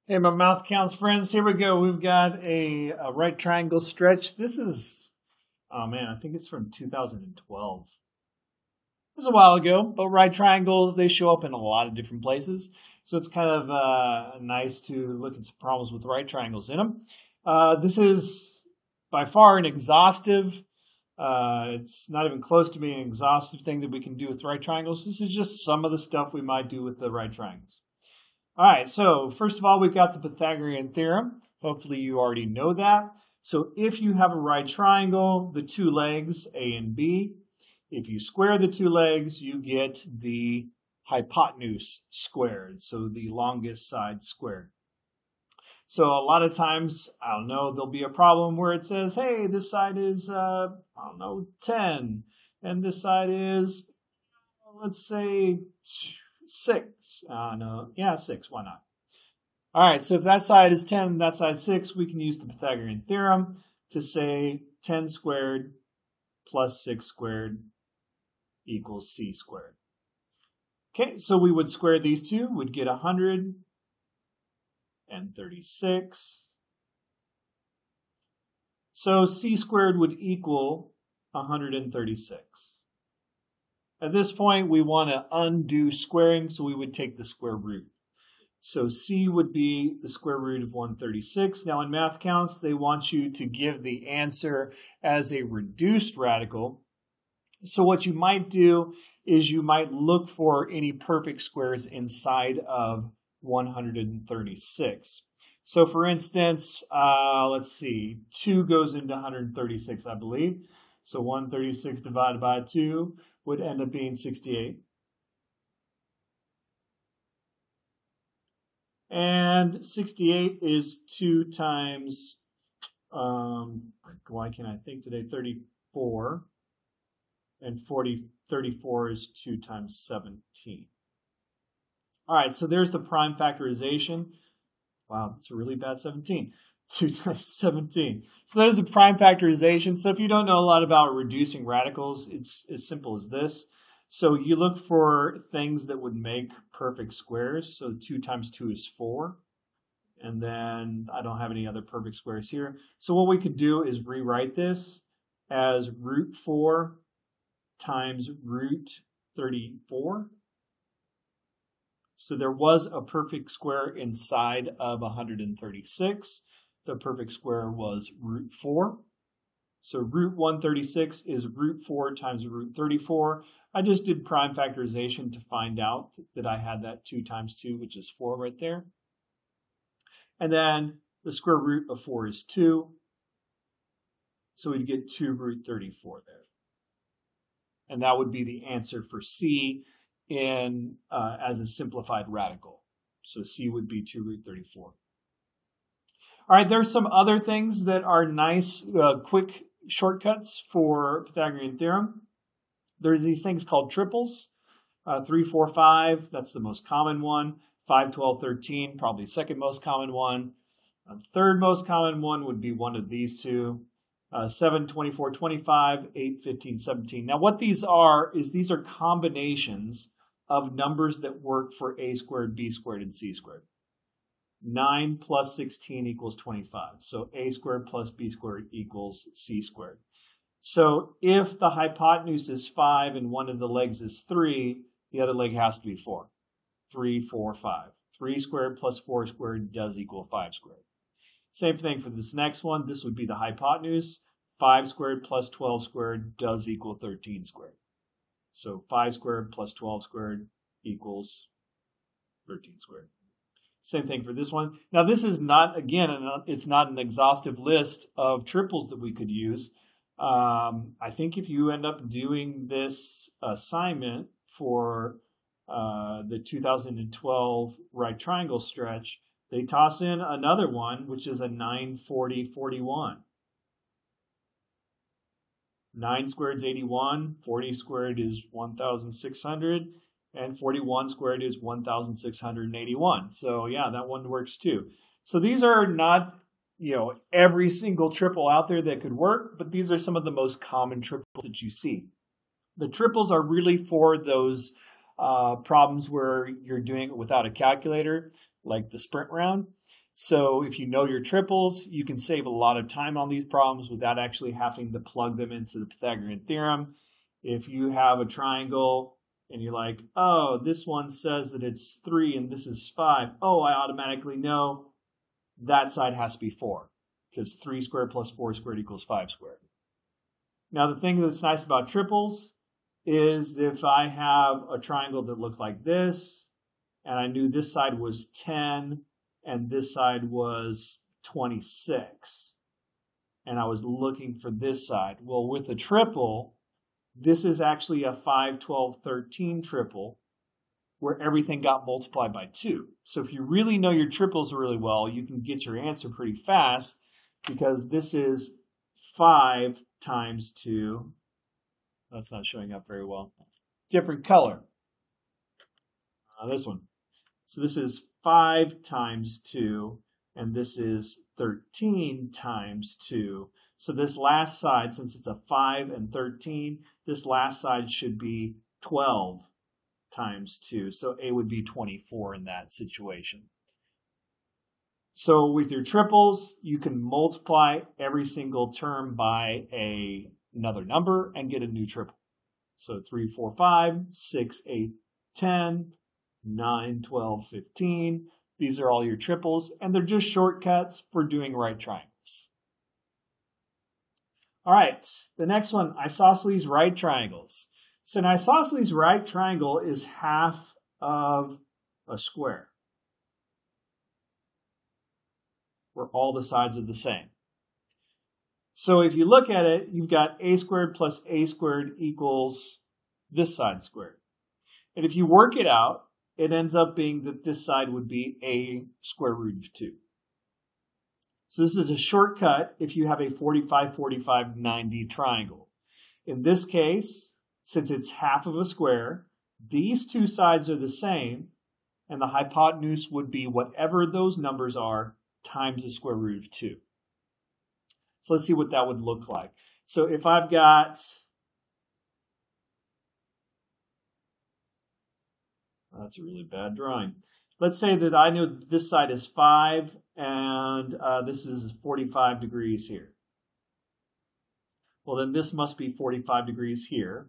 Hey, my mouth counts friends, here we go. We've got a right triangle stretch. This is, oh man, I think it's from 2012. This is a while ago, but right triangles, they show up in a lot of different places. So it's kind of nice to look at some problems with right triangles in them. This is by far an exhaustive, it's not even close to being an exhaustive thing that we can do with right triangles. This is just some of the stuff we might do with the right triangles. All right, so first of all, we've got the Pythagorean Theorem. Hopefully you already know that. So if you have a right triangle, the two legs, A and B, if you square the two legs, you get the hypotenuse squared, so the longest side squared. So a lot of times, I don't know, there'll be a problem where it says, hey, this side is, 10, and this side is, let's say, 6. 6, why not? All right, so if that side is 10 and that side 6, we can use the Pythagorean theorem to say 10 squared plus 6 squared equals c squared. Okay, so we would square these two, would get 136. So c squared would equal 136. At this point, we want to undo squaring, so we would take the square root. So c would be the square root of 136. Now in MathCounts, they want you to give the answer as a reduced radical. So what you might do is you might look for any perfect squares inside of 136. So for instance, let's see, 2 goes into 136, I believe. So 136 divided by 2 would end up being 68. And 68 is 2 times, why can't I think today, 34. And 34 is 2 times 17. All right, so there's the prime factorization. Wow, that's a really bad 17. 2 times 17. So there's the prime factorization. So if you don't know a lot about reducing radicals, it's as simple as this. So you look for things that would make perfect squares. So 2 times 2 is 4. And then I don't have any other perfect squares here. So what we could do is rewrite this as root 4 times root 34. So there was a perfect square inside of 136. The perfect square was root 4. So root 136 is root 4 times root 34. I just did prime factorization to find out that I had that 2 times 2, which is 4 right there. And then the square root of 4 is 2. So we'd get 2 root 34 there. And that would be the answer for C in as a simplified radical. So C would be 2 root 34. All right, there's some other things that are nice, quick shortcuts for Pythagorean theorem. There's these things called triples. 3, 4, 5, that's the most common one. 5, 12, 13, probably the second most common one. Third most common one would be one of these two. 7, 24, 25, 8, 15, 17. Now what these are is these are combinations of numbers that work for a squared, b squared, and c squared. 9 plus 16 equals 25. So a squared plus b squared equals c squared. So if the hypotenuse is 5 and one of the legs is 3, the other leg has to be 4. 3, 4, 5. 3 squared plus 4 squared does equal 5 squared. Same thing for this next one. This would be the hypotenuse. 5 squared plus 12 squared does equal 13 squared. So 5 squared plus 12 squared equals 13 squared. Same thing for this one. Now this is not, again, it's not an exhaustive list of triples that we could use. I think if you end up doing this assignment for the 2012 right triangle stretch, they toss in another one, which is a 9, 40, 41. 9 squared is 81, 40 squared is 1,600, and 41 squared is 1,681. So yeah, that one works too. So these are not, every single triple out there that could work, but these are some of the most common triples that you see. The triples are really for those problems where you're doing it without a calculator. like the sprint round. So if you know your triples, you can save a lot of time on these problems without actually having to plug them into the Pythagorean theorem. If you have a triangle and you're like, oh, this one says that it's 3 and this is 5. Oh, I automatically know that side has to be 4 because 3 squared plus 4 squared equals 5 squared. Now, the thing that's nice about triples is if I have a triangle that looked like this and I knew this side was 10 and this side was 26, and I was looking for this side. Well, with a triple, this is actually a 5, 12, 13 triple where everything got multiplied by 2. So if you really know your triples really well, you can get your answer pretty fast because this is 5 times 2. That's not showing up very well. Different color. This one. So this is 5 times 2, and this is 13 times 2. So this last side, since it's a 5 and 13, this last side should be 12 times 2. So A would be 24 in that situation. So with your triples, you can multiply every single term by another number and get a new triple. So 3, 4, 5, 6, 8, 10, 9, 12, 15. These are all your triples, and they're just shortcuts for doing right triangles. All right, the next one, isosceles right triangles. So an isosceles right triangle is half of a square, where all the sides are the same. So if you look at it, you've got a squared plus a squared equals this side squared. And if you work it out, it ends up being that this side would be a square root of 2. So this is a shortcut if you have a 45, 45, 90 triangle. In this case, since it's half of a square, these two sides are the same, and the hypotenuse would be whatever those numbers are times the square root of 2. So let's see what that would look like. So if I've got, that's a really bad drawing. Let's say that I know this side is 5 and this is 45 degrees here. Well, then this must be 45 degrees here.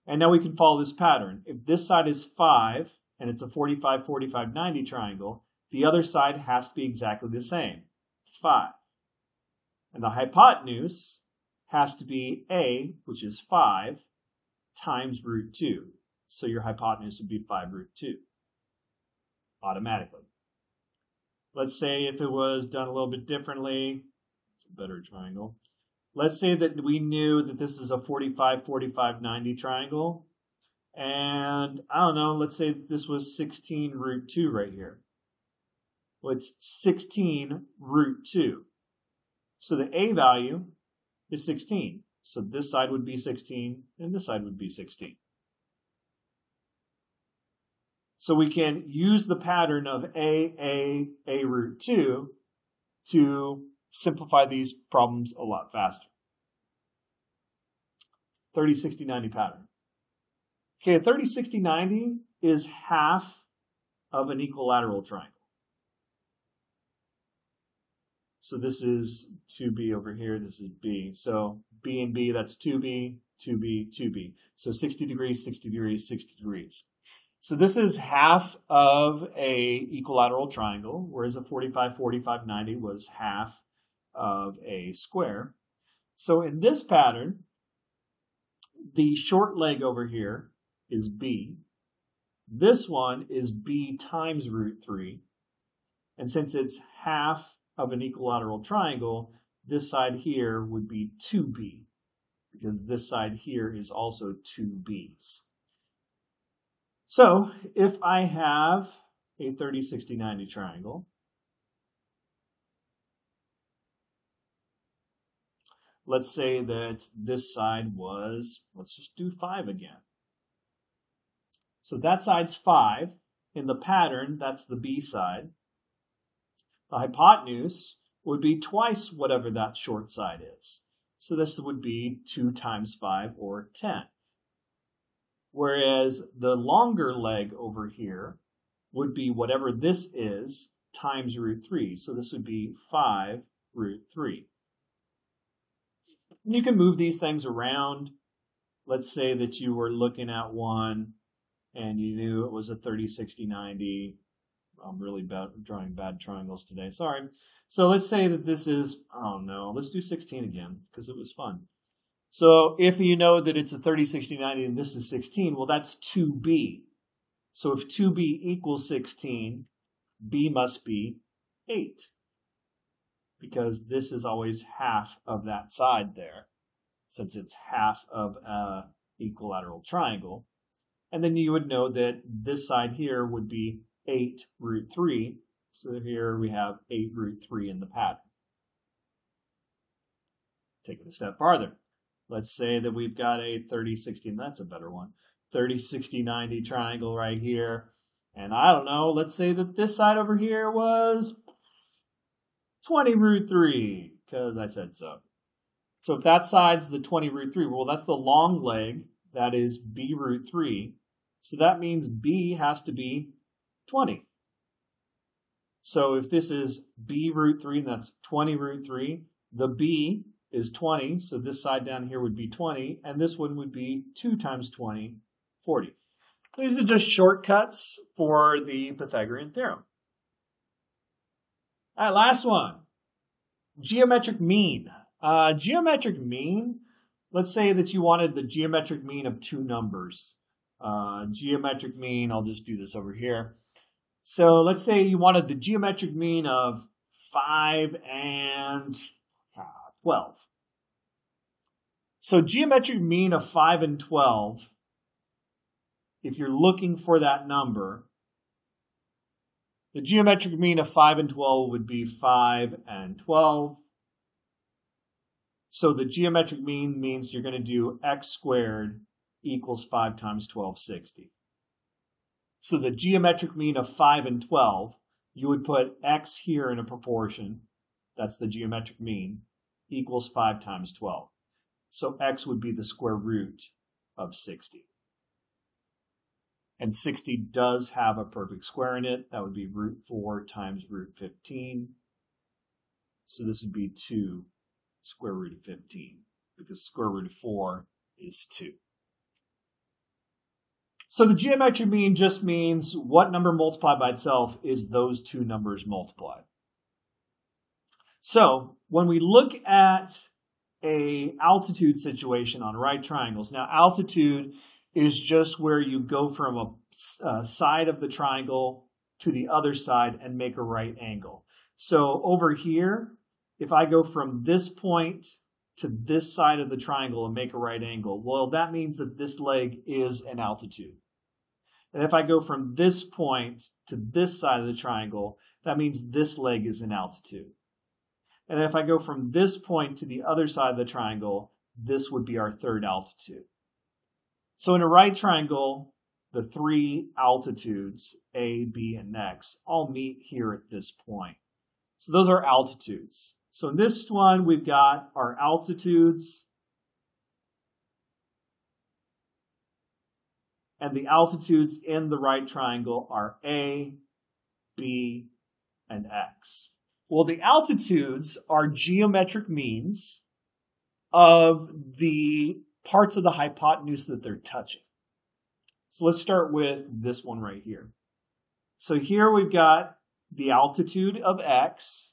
And now we can follow this pattern. If this side is 5 and it's a 45, 45, 90 triangle, the other side has to be exactly the same, 5. And the hypotenuse has to be A, which is 5, times root 2. So your hypotenuse would be 5 root 2, automatically. Let's say if it was done a little bit differently, it's a better triangle. Let's say that we knew that this is a 45, 45, 90 triangle. And I don't know, let's say this was 16 root 2 right here. Well, it's 16 root 2. So the A value is 16. So this side would be 16 and this side would be 16. So we can use the pattern of A root 2 to simplify these problems a lot faster. 30, 60, 90 pattern. Okay, a 30, 60, 90 is half of an equilateral triangle. So this is 2B over here, this is B. So B and B, that's 2B, 2B, 2B. So 60 degrees, 60 degrees, 60 degrees. So this is half of a equilateral triangle, whereas a 45, 45, 90 was half of a square. So in this pattern, the short leg over here is B. This one is B times root 3. And since it's half of an equilateral triangle, this side here would be 2B, because this side here is also 2B's. So if I have a 30, 60, 90 triangle, let's say that this side was, let's just do 5 again. So that side's 5. In the pattern, that's the B side. The hypotenuse would be twice whatever that short side is. So this would be 2 times 5, or 10. Whereas the longer leg over here would be whatever this is times root 3. So this would be 5 root 3. You can move these things around. Let's say that you were looking at one and you knew it was a 30, 60, 90. I'm really bad drawing bad triangles today. Sorry. So let's say that this is, oh no, let's do 16 again because it was fun. So if you know that it's a 30, 60, 90 and this is 16, well, that's 2b. So if 2b equals 16, b must be 8 because this is always half of that side there since it's half of an equilateral triangle. And then you would know that this side here would be 8 root 3. So here we have 8 root 3 in the pattern. Take it a step farther. Let's say that we've got a 30, 60, that's a better one, 30, 60, 90 triangle right here. And I don't know, let's say that this side over here was 20 root 3, because I said so. So if that side's the 20 root 3, well, that's the long leg, that is b root 3. So that means b has to be 20. So if this is b root 3, and that's 20 root 3, the b is 20, so this side down here would be 20, and this one would be 2 times 20, 40. These are just shortcuts for the Pythagorean theorem. All right, last one. Geometric mean. Geometric mean, let's say that you wanted the geometric mean of two numbers. Geometric mean, I'll just do this over here. So let's say you wanted the geometric mean of 5 and 12. So geometric mean of 5 and 12, if you're looking for that number, the geometric mean of 5 and 12 would be 5 and 12. So the geometric mean means you're going to do x squared equals 5 times 12, 60. So the geometric mean of 5 and 12, you would put x here in a proportion, that's the geometric mean, equals 5 times 12. So x would be the square root of 60. And 60 does have a perfect square in it. That would be root 4 times root 15. So this would be 2 square root of 15, because square root of 4 is 2. So the geometric mean just means what number multiplied by itself is those two numbers multiplied. So when we look at an altitude situation on right triangles, now altitude is just where you go from a side of the triangle to the other side and make a right angle. So over here, if I go from this point to this side of the triangle and make a right angle, well, that means that this leg is an altitude. And if I go from this point to this side of the triangle, that means this leg is an altitude. And if I go from this point to the other side of the triangle, this would be our third altitude. So in a right triangle, the three altitudes, A, B, and X, all meet here at this point. So those are altitudes. So in this one, we've got our altitudes. And the altitudes in the right triangle are A, B, and X. Well, the altitudes are geometric means of the parts of the hypotenuse that they're touching. So let's start with this one right here. So here we've got the altitude of X,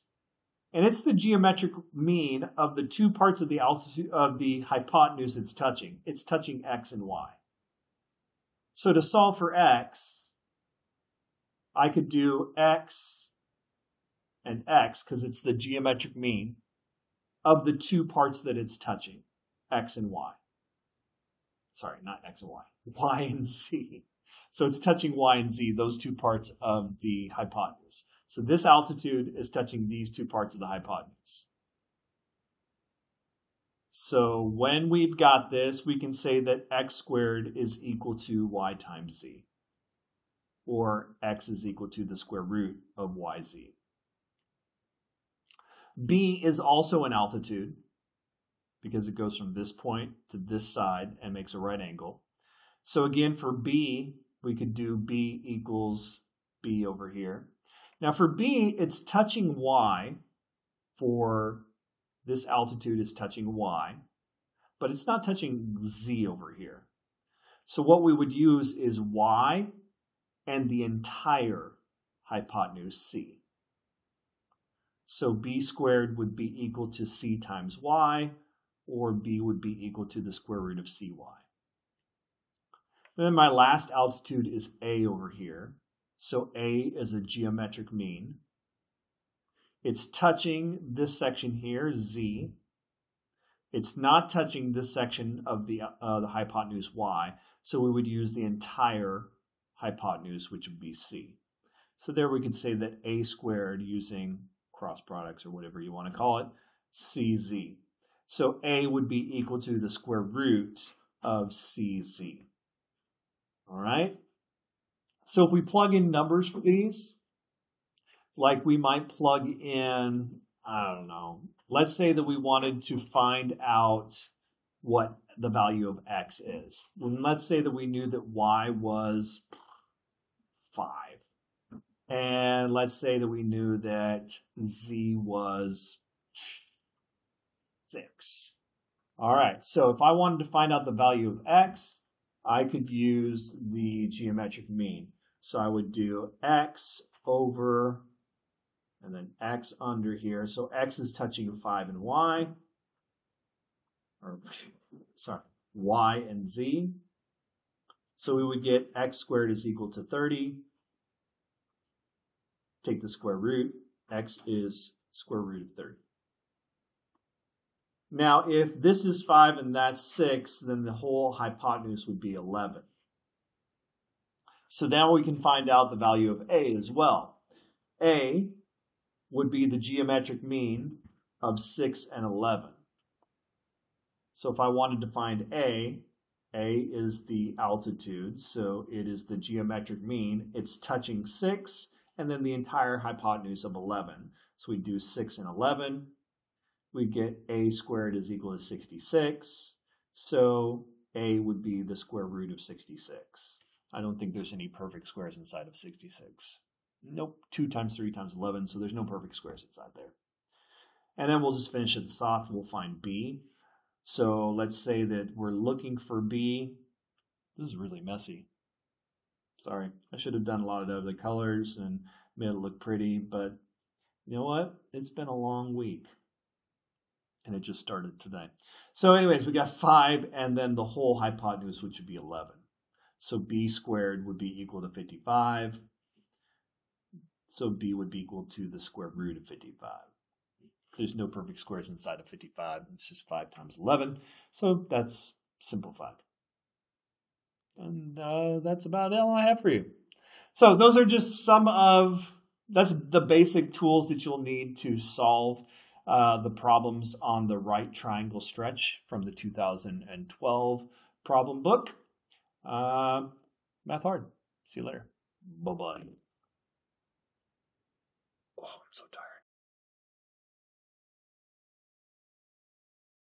and it's the geometric mean of the two parts of the altitude of the hypotenuse it's touching. It's touching X and Y. So to solve for X, I could do X and X, because it's the geometric mean of the two parts that it's touching, X and Y. Sorry, not X and Y, Y and Z. So it's touching Y and Z, those two parts of the hypotenuse. So this altitude is touching these two parts of the hypotenuse. So when we've got this, we can say that x squared is equal to y times z, or x is equal to the square root of yz. B is also an altitude because it goes from this point to this side and makes a right angle. So again, for B, we could do B equals B over here. Now for B, it's touching Y. For this altitude is touching Y, but it's not touching Z over here. So what we would use is Y and the entire hypotenuse C. So B squared would be equal to C times Y, or B would be equal to the square root of CY. And then my last altitude is A over here. So A is a geometric mean. It's touching this section here, Z. It's not touching this section of the hypotenuse Y. So we would use the entire hypotenuse, which would be C. So there we could say that A squared, using cross products or whatever you want to call it, CZ. So A would be equal to the square root of CZ. All right? So if we plug in numbers for these, like we might plug in, I don't know, let's say that we wanted to find out what the value of X is. And let's say that we knew that Y was 5. And let's say that we knew that Z was 6. All right, so if I wanted to find out the value of X, I could use the geometric mean. So I would do X over, and then X under here. So X is touching 5 and Y, or sorry, Y and Z. So we would get X squared is equal to 30. Take the square root. X is square root of 30. Now, if this is 5 and that's 6, then the whole hypotenuse would be 11. So now we can find out the value of A as well. A would be the geometric mean of 6 and 11. So if I wanted to find A is the altitude, so it is the geometric mean. It's touching 6 and then the entire hypotenuse of 11. So we do 6 and 11. We get A squared is equal to 66. So A would be the square root of 66. I don't think there's any perfect squares inside of 66. Nope, 2 times 3 times 11, so there's no perfect squares inside there. And then we'll just finish this off and we'll find B. So let's say that we're looking for B. This is really messy. Sorry, I should have done a lot of other colors and made it look pretty, but you know what? It's been a long week. And it just started today. So anyways, we got 5 and then the whole hypotenuse, which would be 11. So B squared would be equal to 55. So B would be equal to the square root of 55. There's no perfect squares inside of 55. It's just 5 times 11. So that's simplified. And that's about all I have for you. So those are just that's the basic tools that you'll need to solve the problems on the right triangle stretch from the 2012 problem book. Math hard. See you later. Bye-bye. Oh, I'm so tired.